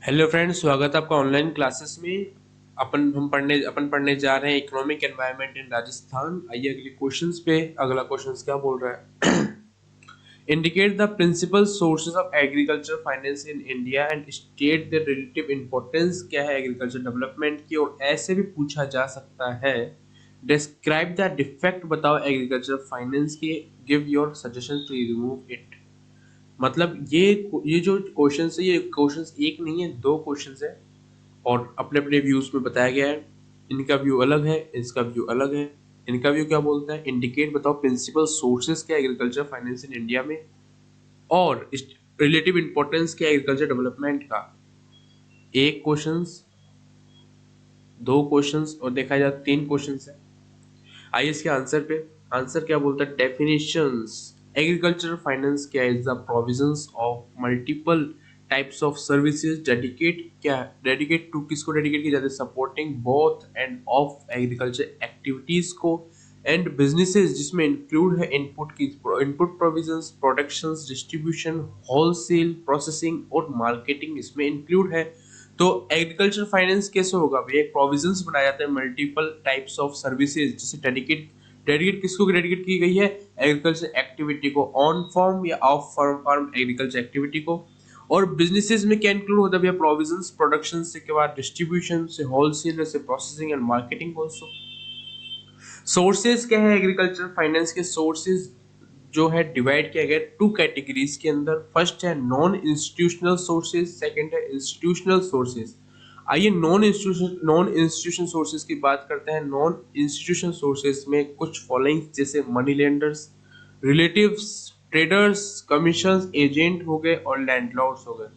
Hello friends, स्वागत है आपका ऑनलाइन क्लासेस में। अपन पढ़ने जा रहे हैं इकोनॉमिक एनवायरनमेंट इन राजस्थान। आइए अगले क्वेश्चंस पे। अगला क्वेश्चंस क्या बोल रहा है? Indicate the principal sources of agriculture finance in India and state the relative importance. क्या है एग्रीकल्चर डेवलपमेंट की, और ऐसे भी पूछा जा सकता है डिस्क्राइब द डिफेक्ट। बताओ एग्रीकल्चर फाइनेंस के, give your suggestion to remove it. मतलब ये जो क्वेश्चंस है, ये क्वेश्चंस एक नहीं है, दो क्वेश्चंस है और अपने अपने व्यूज में बताया गया है। इनका व्यू अलग है, इसका व्यू अलग है। इनका व्यू क्या बोलता है? इंडिकेट बताओ प्रिंसिपल सोर्सेज क्या एग्रीकल्चर फाइनेंस इन इंडिया में, और रिलेटिव इंपॉर्टेंस क्या एग्रीकल्चर डेवलपमेंट का। एक क्वेश्चंस, दो क्वेश्चंस, और देखा जाए तीन क्वेश्चंस है। आइए इसके आंसर पे। आंसर क्या बोलता है? डेफिनेशंस। एग्रीकल्चर फाइनेंस क्या is the provisions of multiple types of services dedicate. क्या डेडिकेट टू, किसको डेडिकेट की जाती है? Supporting both end of agriculture activities को एंड बिजनेसेस, जिसमें इंक्लूड है इनपुट की input provisions, productions, distribution, wholesale, processing और मार्केटिंग इसमें इंक्लूड है। तो एग्रीकल्चर फाइनेंस कैसे होगा भैया? प्रोविजंस बनाए जाते हैं मल्टीपल टाइप्स ऑफ सर्विसेज, जैसे डेडिकेट डेडिकेट किसको डेडिकेट की गई है? एग्रीकल्चर एक्टिविटी को, ऑन फार्म या off farm farm agriculture activity को। और बिजनेसेस में क्या इंक्लूड होता है भैया? प्रोविजंस, प्रोडक्शन से के बाद डिस्ट्रीब्यूशन से, होलसेल से, processing and marketing also. Sources क्या है एग्रीकल्चर फाइनेंस के? सोर्सेज जो है डिवाइड किया गया टू कैटेगरीज के अंदर। फर्स्ट है नॉन इंस्टीट्यूशनल सोर्सेज, सेकंड है इंस्टीट्यूशनल सोर्सेज। आइए नॉन इंस्टीट्यूशन सोर्सेज की बात करते हैं। नॉन इंस्टीट्यूशन सोर्सेज में कुछ फॉलोइंग, जैसे money lenders, relatives, traders, commissions, agent हो गए और लैंडलॉर्ड्स हो गए।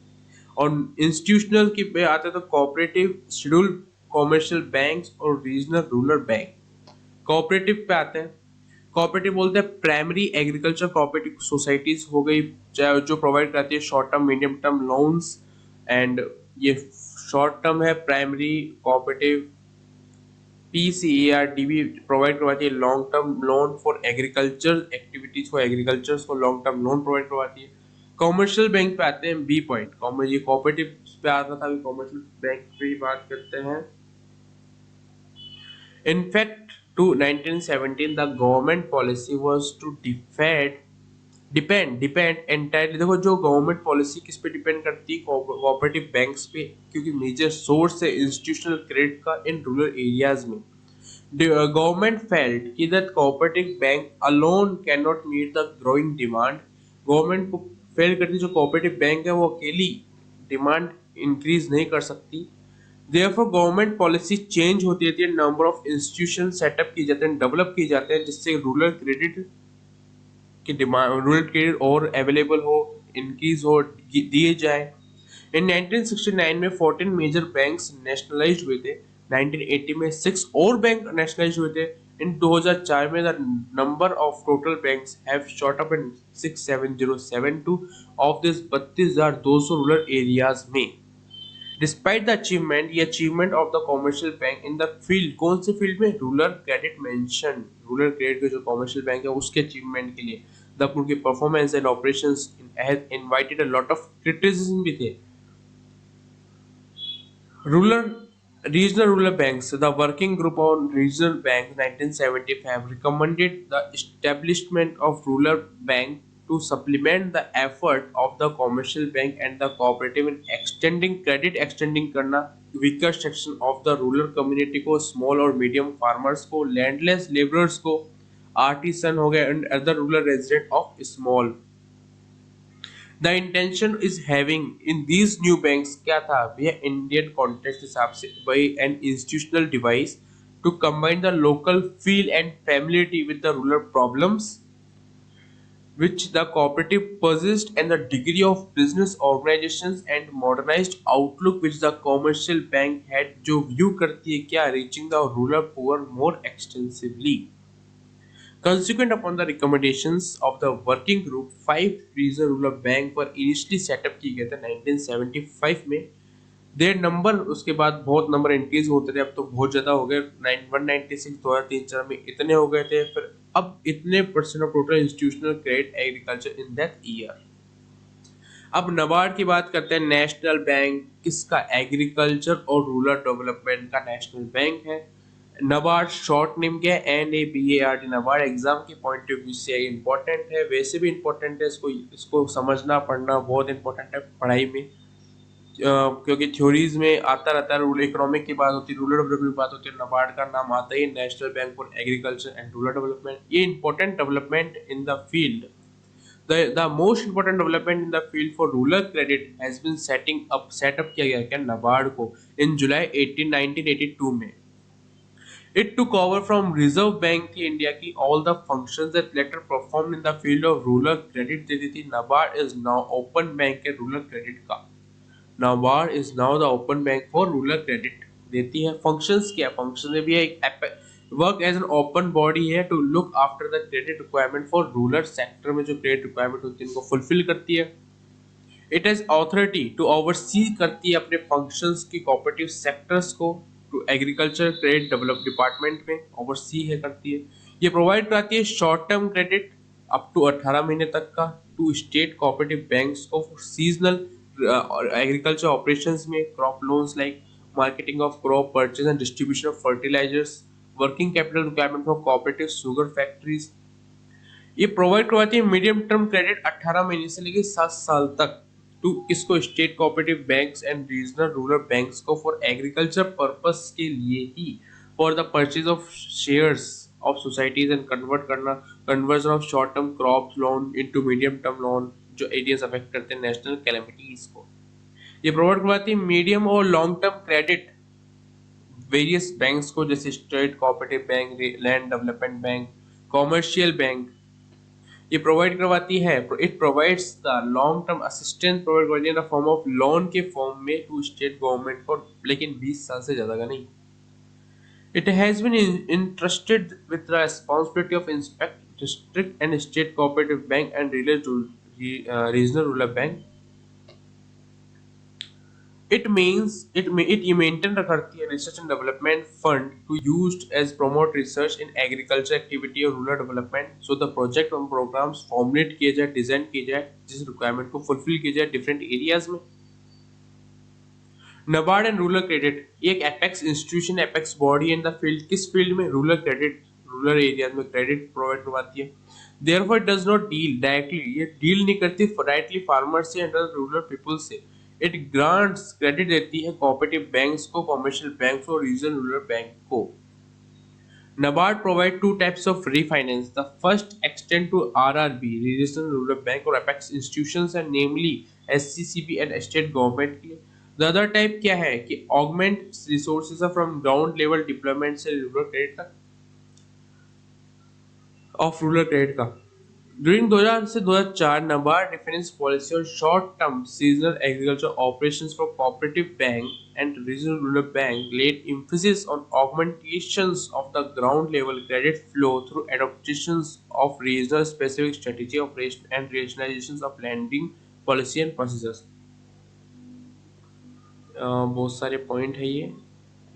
और इंस्टीट्यूशनल की पे आते हैं तो कोऑपरेटिव, शेड्यूल कॉमर्शियल बैंक्स और रीजनल रूरल बैंक। कोऑपरेटिव पे आते हैं। कोऑपरेटिव बोलते हैं प्राइमरी एग्रीकल्चर कोऑपरेटिव सोसाइटीज हो गई, जो प्रोवाइड करती है short term, medium term loans. And ये शॉर्ट टर्म है प्राइमरी कोऑपरेटिव। पीसीएआर डीबी प्रोवाइड करवाती है long term loan for agriculture activities को, एग्रीकल्चर को लॉन्ग टर्म लोन प्रोवाइड करवाती है। कॉमर्शियल बैंक पे आते हैं, बी पॉइंट। ये कोऑपरेटिव पे आता था, अभी कॉमर्शियल बैंक पे ही बात करते हैं। In fact, to 1917, the government policy was to depend entirely। देखो, जो गवर्नमेंट पॉलिसी किस पे डिपेंड करती है? कोऑपरेटिव बैंक्स पे, क्योंकि मेजर सोर्स है इंस्टीट्यूशनल क्रेडिट का इन रूरल एरियाज में। गवर्नमेंट फेल्ट कि that cooperative bank alone can not meet the growing demand. Government को फेल करती, जो कोऑपरेटिव बैंक है वो अकेली डिमांड इंक्रीज नहीं कर सकती। Therefore, गवर्नमेंट पॉलिसी चेंज होती रहती है, नंबर ऑफ इंस्टीट्यूशन सेटअप किए जाते हैं, डेवलप किए जाते हैं, जिससे रूरल क्रेडिट की डिमांड, रूरल क्रेडिट और अवेलेबल हो, इंक्रीज हो, दिए जाए। इन 1969 में 14 मेजर बैंक्स नेशनलाइज्ड हुए थे। 1980 में 6 और बैंक नेशनलाइज्ड हुए थे। इन 2004 में the number of total banks have shot up in 67072 of this 32,200 rural areas में। डिस्पाइट द अचीवमेंट, ये achievement of the commercial bank in the field, कौन से फील्ड में? Rural credit mention. Rural credit के जो कॉमर्शियल बैंक है उसके achievement के लिए द उनके performance and operations has invited a lot of criticism भी थे। Rural regional rural banks, the working group on regional banks 1975 recommended the establishment of rural bank to supplement the effort of the commercial bank and the cooperative in extending credit, extending करना weaker section of the rural community को, small और medium farmers को, landless laborers को, artisan हो गए and other rural resident of small। The intention is having in these new banks, क्या था भैया? इंडियन कॉन्टेक्स्ट हिसाब से by an institutional device to combine the local feel and familiarity with the rural problems which the cooperative persist and the degree of business organizations and modernized outlook which the commercial bank had, जो view करती है क्या? reaching the rural poor more extensively। Consequent upon the recommendations of the working group, 5 regional rural bank were initially set up किए गए थे 1975 में। Their number उसके बाद बहुत नंबर इंक्रीज होते थे, अब तो बहुत ज्यादा हो गए। 196 2003-4 में इतने हो गए थे, फिर अब इतने percent of total institutional credit agriculture in that year. अब नाबार्ड की बात करते हैं। नेशनल बैंक किसका? एग्रीकल्चर और रूरल डेवलपमेंट का नेशनल बैंक है। नाबार्ड शॉर्ट नेम क्या है? NABARD। नाबार्ड एग्जाम के पॉइंट ऑफ व्यू से इंपॉर्टेंट है, वैसे भी इंपॉर्टेंट है, इसको समझना पढ़ना बहुत इंपॉर्टेंट है पढ़ाई में। क्योंकि थ्योरीज में आता रहता है, रूरल इकोनॉमिक की बात होती है, रूरल डेवलपमेंट की बात होती है, नाबार्ड का नाम आता ही national bank for agriculture and rural development. ये important development in the field. The most important development in the field for rural credit has been set up किया गया क्या? नाबार्ड को in July 1982 में। It took over from Reserve Bank थी India की all the functions that later performed in the field of rural credit देती थी। NABARD is now open bank है rural credit का। NABARD is now the open bank for rural credit देती है। functions क्या? functions में भी है एक work as an open body है to look after the credit requirement for rural sector में जो क्रेडिट रिक्वायरमेंट होती है इनको फुलफिल करती है। It has authority to oversee करती है अपने फंक्शंस की कोऑपरेटिव सेक्टर्स को to agriculture credit develop department में ओवरसी है करती है। ये प्रोवाइड कराती है short term credit up to 18 महीने तक का टू स्टेट कोऑपरेटिव बैंक्स को सीजनल एग्रीकल्चर ऑपरेशंस में crop loans like marketing of crop purchase and distribution of fertilizers, working capital requirement for cooperative sugar factories। ये provide करवाती है medium term credit 18 महीने से लेकर 7 साल तक टू किसको? State cooperative banks and regional rural banks को फॉर एग्रीकल्चर पर्पस के लिए ही, for the purchase of shares of societies and conversion of short term crop loan into medium term loan जो एरियाज अफेक्ट करते हैं national calamities को। ये provide करवाती है मीडियम और long term credit various banks को, जैसे state cooperative bank, land development bank, commercial bank. ये प्रोवाइड करवाती है। It provides the long term assistance provide करती है in the form of loan के फॉर्म में टू स्टेट गवर्नमेंट को, लेकिन 20 साल से ज्यादा का नहीं। It has been interested with the responsibility of inspect district and state cooperative bank and regional rural bank. It maintain करती है research and development fund to used as promote research in agriculture activity और rural development. So the project और programs formulate किए जाए, design किए जाए, जिस requirement को fulfill किए जाए different areas में। नाबार्ड एंड रूरल क्रेडिट एक apex institution, apex body in the field, किस फील्ड में? रूरल क्रेडिट, रूरल एरियाज में क्रेडिट प्रोवाइड करवाती है। Therefore it does not deal directly, ये डील नहीं करती डायरेक्टली फार्मर से एंड रूरल पीपल से। इट ग्रांट्स क्रेडिट देती है कोऑपरेटिव बैंक्स को, कमर्शियल बैंक्स और रीजनल रूरल बैंक को। NABARD provide two types of refinance. The first extend to RRB, Regional Rural Bank और apex institutions and namely SCCB and state government के लिए। The other type क्या है कि augment resources from ground level deployment से rural credit का, of rural credit का। During 2000 से 2004 NABARD reference policy on short-term seasonal agriculture operations for cooperative bank and regional rural bank laid emphasis on augmentations of the ground level credit flow through adaptations of regional specific strategy operation and rationalizations of lending policy and procedures। बहुत सारे point है ये,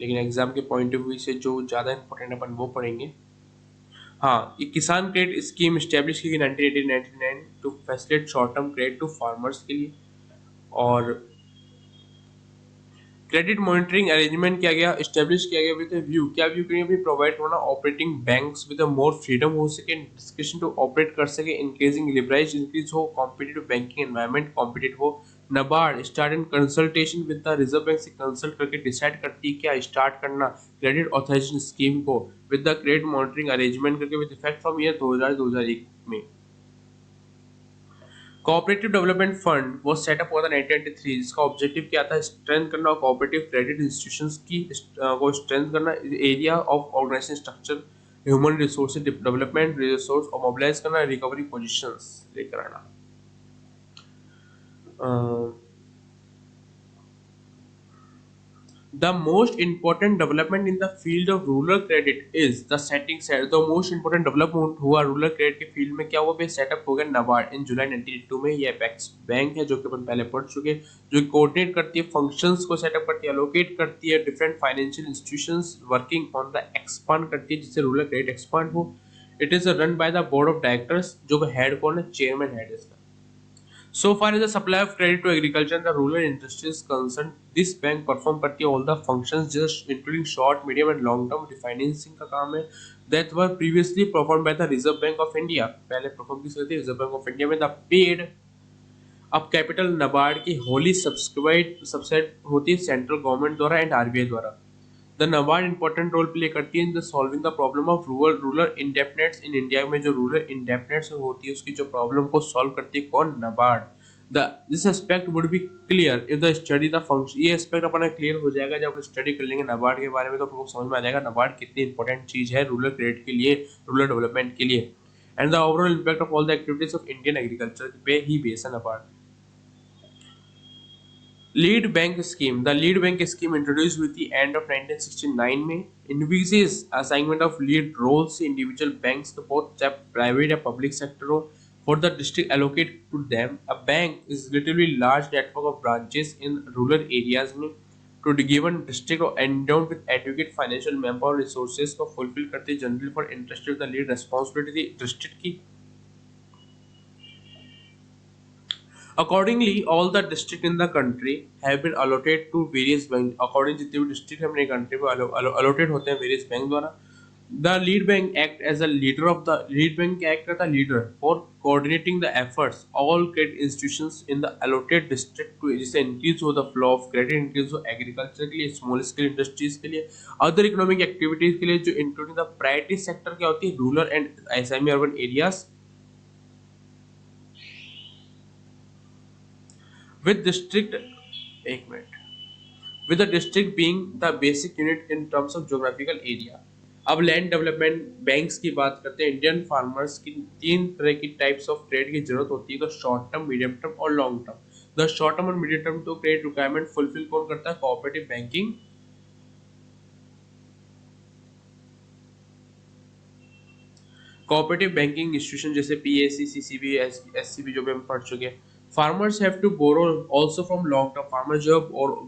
लेकिन exam के point of view से जो ज़्यादा important अपन वो पढ़ेंगे। हाँ, ये किसान क्रेडिट स्कीम स्टैब्लिश की गई 1999 to facilitate short term credit to farmers के लिए। और क्रेडिट मॉनिटरिंग अरेंजमेंट किया गया, स्टैब्लिश किया गया विद व्यू, क्या व्यू करेंगे भी? प्रोवाइड करना operating banks with more freedom हो सके, डिस्कशन टू ऑपरेट कर सके, इंक्रीजिंग लिबराइज इंक्रीज हो, कॉम्पिटिटिव बैंकिंग एनवायरनमेंट कॉम्पिटिटिव हो। NABARD start in consultation with the reserve bank से कंसल्ट करके डिसाइड करती है क्या स्टार्ट करना क्रेडिट ऑथराइजेशन स्कीम को with the credit monitoring arrangement करके विद इफेक्ट फ्रॉम ईयर 2000-2001 में। कोऑपरेटिव डेवलपमेंट फंड वो सेटअप हुआ था 1993, जिसका ऑब्जेक्टिव क्या था? स्ट्रेंथ करना कोऑपरेटिव क्रेडिट इंस्टीट्यूशंस की को स्ट्रेंथ करना, area of organization structure, human resource development, resource और मोबिलाइज करना, रिकवरी पोजीशंस लेकर आना। The most important development in the field of rural credit is the setting set. The most important development हुआ rural credit के field में क्या हुआ? भी सेटअप हो गया नाबार्ड इन जुलाई 1982 में। ये अपेक्स बैंक है जो कि अपन पहले पढ़ चुके, जो कोऑर्डिनेट करती है फंक्शंस को, सेटअप करती है, एलोकेट करती है different financial institutions, working on the expand करती है जिससे रूरल क्रेडिट एक्सपांड हो। It is run by the board of directors, जो हेड कौन है? चेयरमैन हेड इसका। So far as the supply of credit to agriculture and the rural industry is concerned, this bank perform करती है all the functions just including short, medium and long term refinancing का काम है that were previously performed by the Reserve Bank of India. पहले perform किस करती है Reserve Bank of India में the paid अब कैपिटल नबार्ड की होली सब्सिडाइड होती है सेंट्रल गवर्नमेंट द्वारा एंड आरबीआई द्वारा. The NABARD important role play करती है in the solving the problem of rural indebtedness in India में जो रूरल इंडेप्टनेस होती है उसकी जो प्रॉब्लम को सॉल्व करती है कौन NABARD. The this aspect would be clear if the study the function. ये एस्पेक्ट अपना क्लियर हो जाएगा जब आप स्टडी कर लेंगे नबार्ड के बारे में तो आपको समझ में आ जाएगा नबार्ड कितनी इंपॉर्टेंट चीज है रूरल क्रेडिट के लिए रूरल डेवलपमेंट के लिए and the overall impact of all the activities of Indian agriculture पे ही बेस है NABARD. Lead bank scheme. The lead bank scheme introduced with the end of 1969 में envisages assignment of lead roles to individual banks to both private and public sector for the district allocated to them. A bank is relatively large network of branches in rural areas में to the given district or endowed with adequate financial manpower resources को fulfill करते generally for interested the lead responsibility district की. Accordingly, all the districts in the country have been allotted to various banks. According जितने भी district अपने country में allotted होते हैं various bank द्वारा. The lead bank act as a leader of the lead bank act as a leader for coordinating the efforts all credit institutions in the allotted district to जिससे increase हो the flow of credit increase हो agriculture के लिए small scale industries के लिए other economic activities के लिए जो including the priority sector क्या होती है rural and SME urban areas with district एक minute with the district being the basic unit in terms of geographical area. अब लैंड डेवलपमेंट बैंक्स की बात करते हैं. इंडियन फार्मर्स की तीन तरह की टाइप्स ऑफ क्रेडिट की जरूरत होती है तो शॉर्ट टर्म मीडियम टर्म और long term. The short term और मीडियम टर्म तो क्रेडिट रिक्वायरमेंट फुलफिल कौन करता है cooperative banking. Cooperative banking institution जैसे पीएससी सीसीबी एससीबी जो भी हम पढ़ चुके हैं. Farmers have to borrow also from long term. Farmers जो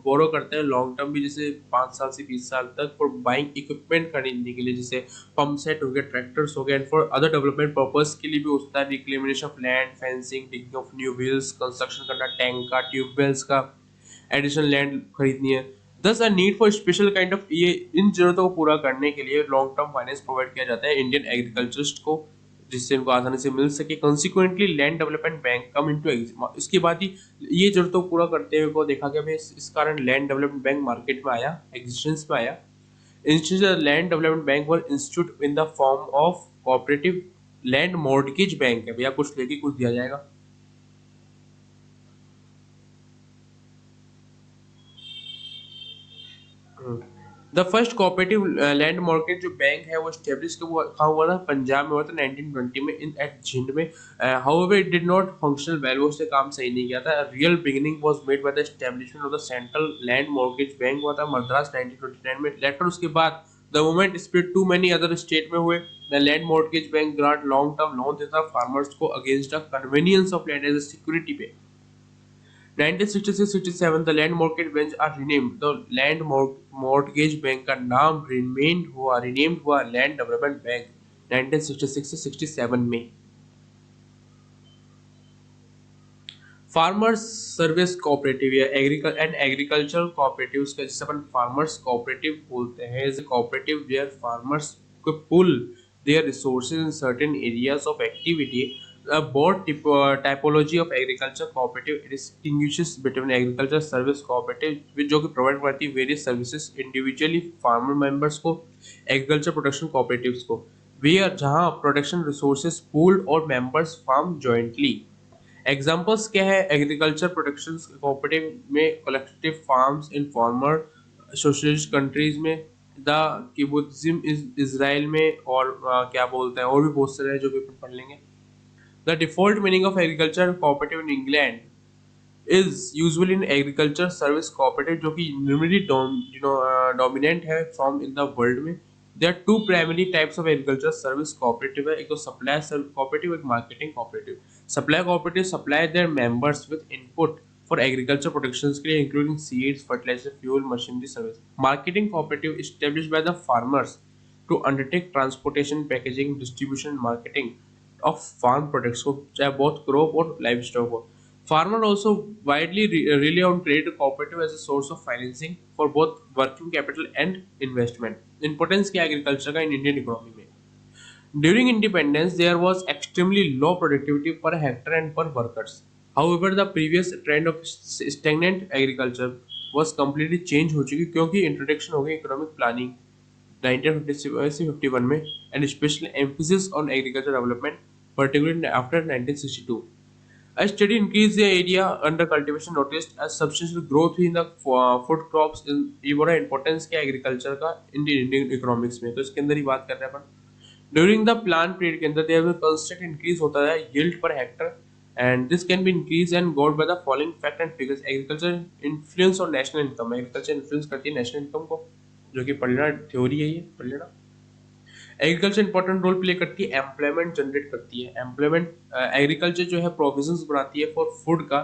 बोरो करते हैं लॉन्ग टर्म भी जैसे 5 साल से 20 साल तक फॉर बाइंग इक्विपमेंट खरीदने के लिए जैसे पंप सेट हो गया ट्रैक्टर्स हो गए and for other development purpose के लिए भी होता है reclamation of land fencing digging of new wheels construction करना टैंक का ट्यूबवेल्स का एडिशनल लैंड खरीदनी है. दस a need for special kind of ये इन जरूरतों को पूरा करने के लिए लॉन्ग टर्म फाइनेंस प्रोवाइड किया जाता है इंडियन एग्रीकल्चरिस्ट को जिससे इनको आसानी से मिल सके. Consequently land development bank come into इसके बाद ही ये जरूरतों को पूरा करते हुए को देखा गया भाई इस कारण लैंड डेवलपमेंट बैंक मार्केट में आया एग्जिस्टेंस में आया. Institute land development bank were institute in the form of cooperative land mortgage bank है भैया कुछ लेके कुछ दिया जाएगा. The first cooperative land mortgage जो बैंक है वो स्टेब्लिश कहाँ हुआ था पंजाब में हुआ था 1920 में इन एट झिंड में. However it did not functional value से काम सही नहीं किया था. Real beginning was made by the establishment of the central land mortgage bank हुआ था मद्रास 1929 में. लेटर उसके बाद the movement spread to many other state में हुए. The land mortgage bank grant long term loan देता फार्मर्स को against the convenience of land as a security पे. 1966-67 the land mortgage banks are renamed. The land mortgage bank का नाम renamed हुआ land development bank 1966 से 67 में. Farmers service cooperative या agricultural cooperatives का जिसे अपन फार्मर्स कोऑपरेटिव बोलते हैं इज कोऑपरेटिव वेयर फार्मर्स को pool their resources in certain areas of activity. A broad typology of agriculture cooperative distinguishes between agriculture service cooperative जो कि प्रोवाइड करती है various services individually farmer members को agriculture production cooperatives को where जहाँ production resources pooled और members farm jointly. Examples क्या है एग्रीकल्चर प्रोडक्शन कोऑपरेटिव में collective farms in former socialist countries में द किबुत्जिम इजराइल में और क्या बोलते हैं और भी बहुत सारे हैं जो भी पढ़ लेंगे. The default meaning of agriculture cooperative in England is usually in agriculture service cooperative जो कि normally dominant है from in the world में. There are two primary types of agriculture service cooperative है एक तो supply cooperative एक marketing cooperative. Supply cooperative supply their members with input for agriculture productions के लिए including seeds, fertilizer, fuel, machinery service. Marketing cooperative established by the farmers to undertake transportation, packaging, distribution, marketing of farm products को चाहे बहुत crop और livestock हो. Farmer also widely rely on credit cooperative as a source of financing for both working capital and investment. Importance क्या agriculture का in Indian economy में? During independence, there was extremely low productivity per hectare and per workers. However, the previous trend of stagnant agriculture was completely changed हो चुकी क्योंकि introduction हो गई economic planning 1951 में and special emphasis on agricultural development, particularly after 1962. A steady increase in area under cultivation noticed as substantial growth in the food crops in ये बड़ा importance क्या agriculture का Indian economics में तो इसके अंदर ही बात कर रहे हैं अपन ड्यूरिंग द प्लान पीरियड के अंदर देयर कंस्टेंट इंक्रीज होता है yield per hectare and this can be increased and got by the following fact and figures agriculture influence on national income agriculture influence करती है national income को जो कि पढ़ लेना थ्योरी है ये पढ़ लेना एग्रीकल्चर इंपॉर्टेंट रोल प्ले करती है एम्प्लॉयमेंट जनरेट करती है एम्प्लॉयमेंट एग्रीकल्चर जो है प्रोविजंस बनाती है फॉर फूड का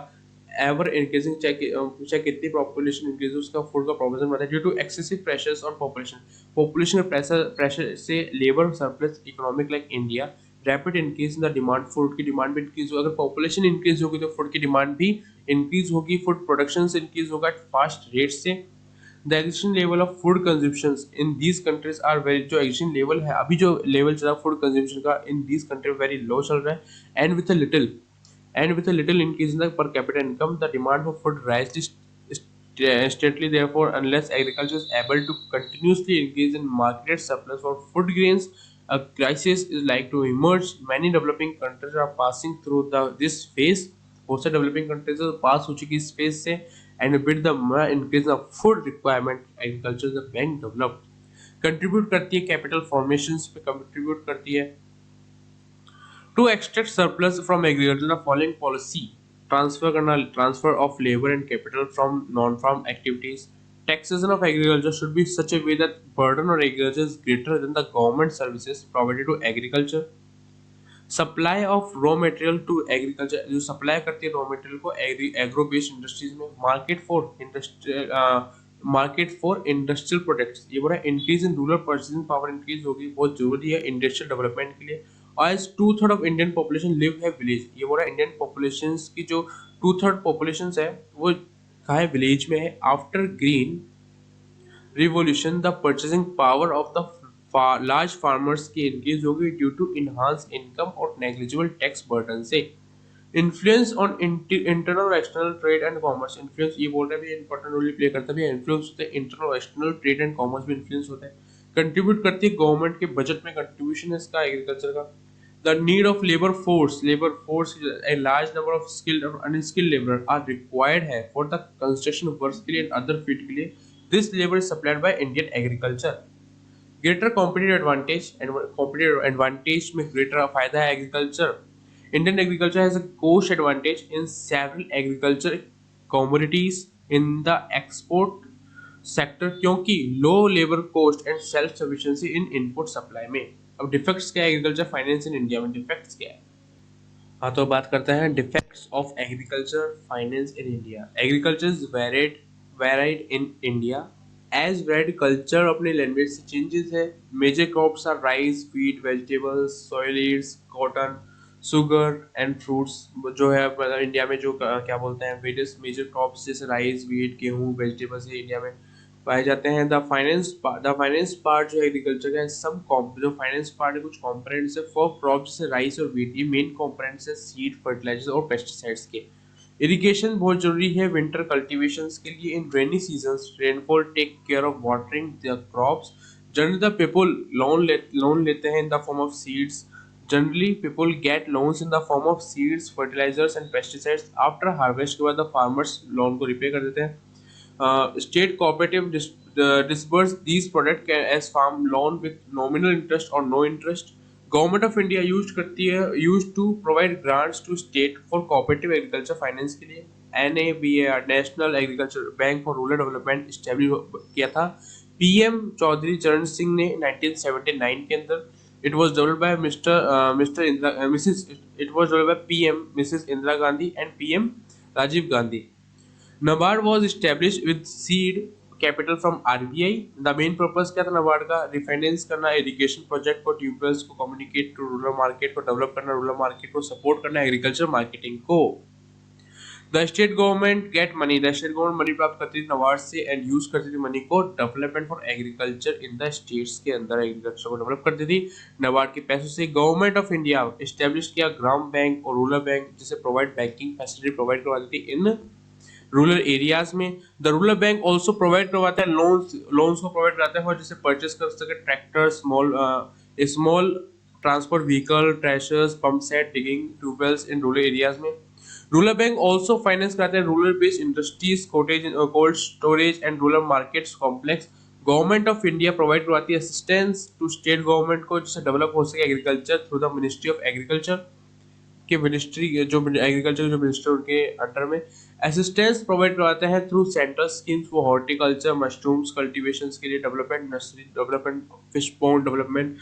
एवर इंक्रीजिंग चाहे कितनी पॉपुलेशन इंक्रीज उसका फूड का प्रोविजन बनाता है due to excessive pressures on population pressure से labour surplus economic like India rapid increase in the demand food की डिमांड भी इंक्रीज होगी अगर पॉपुलेशन इंक्रीज होगी तो फूड की डिमांड भी इंक्रीज होगी फूड प्रोडक्शन इंक्रीज होगा फास्ट रेट से the existing level of food consumption in these countries are very जो एग्जिस्टिंग लेवल है अभी जो लेवल चल रहा है फूड कंजम्पशन का in these country very low चल रहा है and with a little increase in the पर capital income the demand for food rise steadily therefore unless agriculture is able to continuously increase in market surplus for food grains a crisis is like to emerge many developing countries are passing through this phase बहुत से developing countries पास हो चुकी इस phase से and with the increase of food requirement agriculture the bank developed contribute करती है capital formations पे contribute करती है to extract surplus from agriculture the following policy transfer of labour and capital from non farm activities taxation of agriculture should be such a way that burden on agriculture is greater than the government services provided to agriculture supply of raw material to agriculture जो supply करती है raw material को agro based industries में market for industrial products ये बोला increase in rural purchasing power increase होगी बहुत जरूरी है इंडस्ट्रियल डेवलपमेंट के लिए आज 2/3 ऑफ इंडियन पॉपुलेशन लिव है विलेज ये बोला इंडियन पॉपुलेशन की जो 2/3 पॉपुलेशन है वो कहाँ है विलेज में है after green revolution the purchasing power of the large farmers की इंक्रीज होगी ड्यू टू इनहांस इनकम और नेग्लिजिबल टैक्स बर्डन से इन्फ्लुएंस ऑन इंटरनल और external trade and commerce influence ये बोल रहे हैं इंपॉर्टेंट रोल प्ले करता है इन्फ्लुएंस होता है इंटरनल और एक्सटर्नल ट्रेड एंड कॉमर्स भी इन्फ्लुएंस होता है कंट्रीब्यूट करती है गवर्नमेंट के बजट में कंट्रीब्यूशन है इसका एग्रीकल्चर का the need of labour force a large number of skilled और अनस्किल्ड लेबर आर रिक्वायर्ड है फॉर द कंस्ट्रक्शन वर्क के लिए एंड अदर फील्ड के लिए this labour is supplied by Indian agriculture greater competitive advantage में greater फायदा है agriculture Indian agriculture has a cost advantage in several agriculture commodities in the export sector क्योंकि low labour cost and self sufficiency in input supply में अब defects क्या है agriculture finance in India में defects क्या है हाँ तो बात करते हैं defects of agriculture finance in India agriculture is varied in India as varied culture अपने लैंग्वेज से चेंजेस है major crops are rice wheat vegetables oilseeds cotton sugar and fruits जो है मतलब इंडिया में जो क्या बोलते हैं वेरियस मेजर क्रॉप्स जैसे राइस व्हीट गेहूँ वेजिटेबल्स ये इंडिया में पाए जाते हैं द फाइनेंस पार्ट जो एग्रीकल्चर का है सब जो फाइनेंस पार्ट है कुछ कॉम्पोनेंट्स है फॉर क्रॉप जैसे राइस और व्हीट ये मेन कॉम्पोनेंट्स है सीड फर्टिलाइजर और पेस्टिसाइड्स के इरिगेशन बहुत जरूरी है विंटर कल्टीवेशंस के लिए in rainy seasons rainfall take care of watering the crops generally the people loan लेते हैं in the form of seeds generally people get loans in the form of seeds fertilisers and pesticides after harvest के बाद the farmers loan को repay कर देते हैं state cooperative disburse these product as farm loan with nominal interest or no interest government of India use to provide grants to state for cooperative agriculture finance के लिए NABAR national agriculture bank for rural development establish किया था PM Chaudhary चरण सिंह ने 1979 के अंदर it was developed by PM Mrs Indira Gandhi and PM Rajiv Gandhi NABARD was established with seed capital from RBI. The main purpose क्या था NABARD का रिफाइनेंस करना इरिगेशन प्रोजेक्ट को ट्यूबवेल्स को कम्युनिकेट टू रूरल मार्केट को डेवलप करना रूरल मार्केट को support करना एग्रीकल्चर मार्केटिंग को the state government get money, the state government money प्राप्त करती थी नबार्ड से एंड यूज करती थी मनी को development for agriculture in the states के अंदर एग्रीकल्चर को डेवलप करती थी नबार्ड के पैसों से। गवर्नमेंट ऑफ इंडिया एस्टेब्लिश किया ग्राम बैंक और रूरल बैंक जिसे प्रोवाइड बैंकिंग फैसिलिटी प्रोवाइड करवाती थी इन रूरल एरियाज में। The rural bank also provide करवाता है लोन्स को प्रोवाइड कराता है और जिसे परचेस कर सके tractor, small transport vehicle, threshers, pump set, digging tubewells in rural areas में। रूरल बैंक ऑल्सो फाइनेंस कराते हैं rural based industries, cold storage and rural markets complex. Government of India provide करवाती है असिस्टेंस टू स्टेट गवर्नमेंट को जिससे develop हो सके agriculture through the ministry of agriculture के मिनिस्ट्री जो एग्रीकल्चर जो मिनिस्टर उनके अंडर में असिस्टेंस प्रोवाइड करवाते हैं through central schemes for horticulture, mushrooms cultivation के लिए development, nursery development, fish pond development,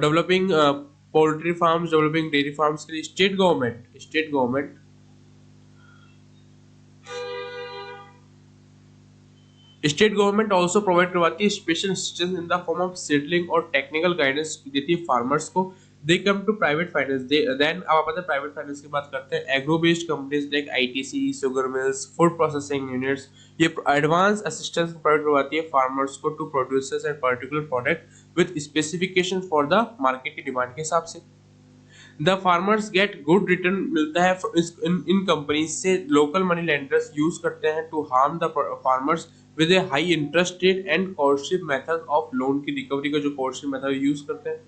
developing poultry farms, developing dairy farms के लिए state government state government also provide करवाती है special assistance in the form of seedling और technical guidance देती है farmers को। दे come to private finance, then अब अपन प्राइवेट फाइनेंस की बात करते हैं। Agro based companies like ITC, sugar mills, food processing units ये एडवांस असिस्टेंस प्रोवाइड करवाती है फार्मर्स को to producers and particular product with specification for the market की डिमांड के हिसाब से। The farmers get good return मिलता है इन कंपनीज से। लोकल मनी लेंडर्स यूज करते हैं to harm the farmers with a high interest rate and कॉर्शिप method of loan की रिकवरी का जो कॉर्शिप मेथड यूज करते हैं।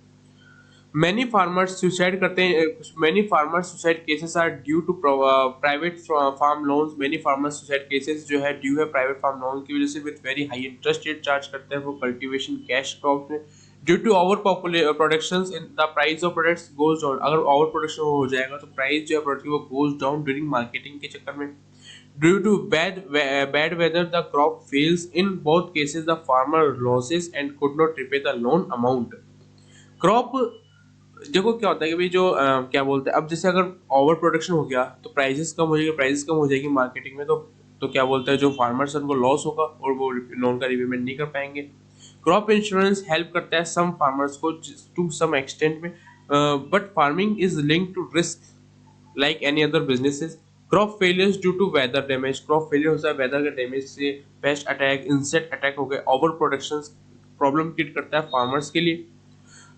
मैनी फार्मर्स सुसाइड करते हैं, many farmers suicide cases are due to private farm loans. Many farmers suicide cases जो है due है प्राइवेट फार्म लोन की वजह से with very high interest rate charge करते हैं वो कल्टीवेशन कैश क्रॉप में। Due to over production in the price of products goes down, अगर ओवर प्रोडक्शन हो जाएगा तो प्राइस जो है प्रोडक्ट की वो गोज डाउन ड्यूरिंग मार्केटिंग के चक्कर में। Due to bad weather the crop fails, in both cases the farmer losses and could not repay the loan amount. Crop देखो क्या होता है कि भाई जो क्या बोलते हैं अब जैसे अगर ओवर प्रोडक्शन हो गया तो प्राइसेस कम हो जाएगी मार्केटिंग में, तो क्या बोलते हैं जो फार्मर्स उनको लॉस होगा और वो लोन का रिपेमेंट नहीं कर पाएंगे। क्रॉप इंश्योरेंस हेल्प करता है सम फार्मर्स को टू सम एक्सटेंट में, but farming is linked to risk like any other businesses. Crop failures due to weather damage, crop failure होता है वेदर के डैमेज से, पेस्ट अटैक, इंसेक्ट अटैक हो गए, ओवर प्रोडक्शन प्रॉब्लम क्रिएट करता है farmers के लिए।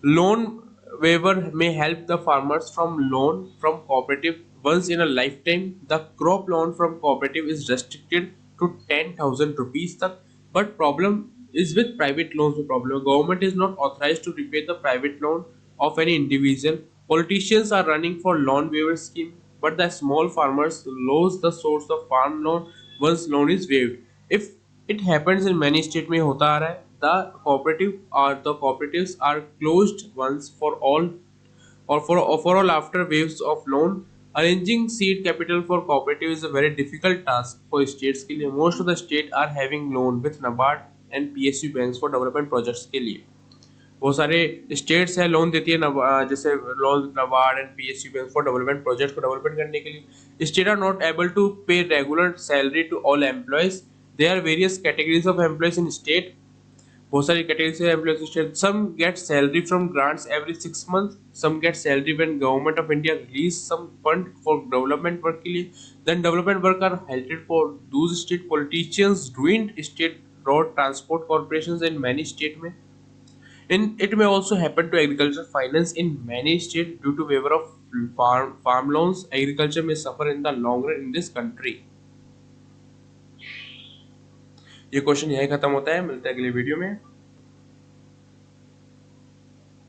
Loan waiver may help the farmers from loan from cooperative once in a lifetime. The crop loan from cooperative is restricted to 10,000 rupees tak, but problem is with private loans. The problem government is not authorized to repay the private loan of any individual. Politicians are running for loan waiver scheme, but the small farmers lose the source of farm loan once loan is waived. If it happens in many states में होता आ रहा है, the cooperatives are closed once for all for all after waves of loan. Arranging seed capital for cooperative is a very difficult task for states के लिए. Most of the states are having loan with NABARD and PSU banks for development projects के लिए. बहुत सारे states है loan देती है जैसे loan NABARD and PSU bank for development project को डेवलपमेंट करने के लिए. State are not able to pay regular salary to all employees. There are various categories of employees in state. बहुत सारी कैटेगरी से employees state. Some get salary from grants every 6 months. Some get salary when government of India release some fund for development work के लिए. Then development work are halted for those state. Politicians ruined state road transport corporations in many state में. In it may also happen to agriculture finance in many states due to waiver of farm loans. Agriculture may suffer in the long run in this country. ये question यही खत्म होता है. मिलता है अगले video में.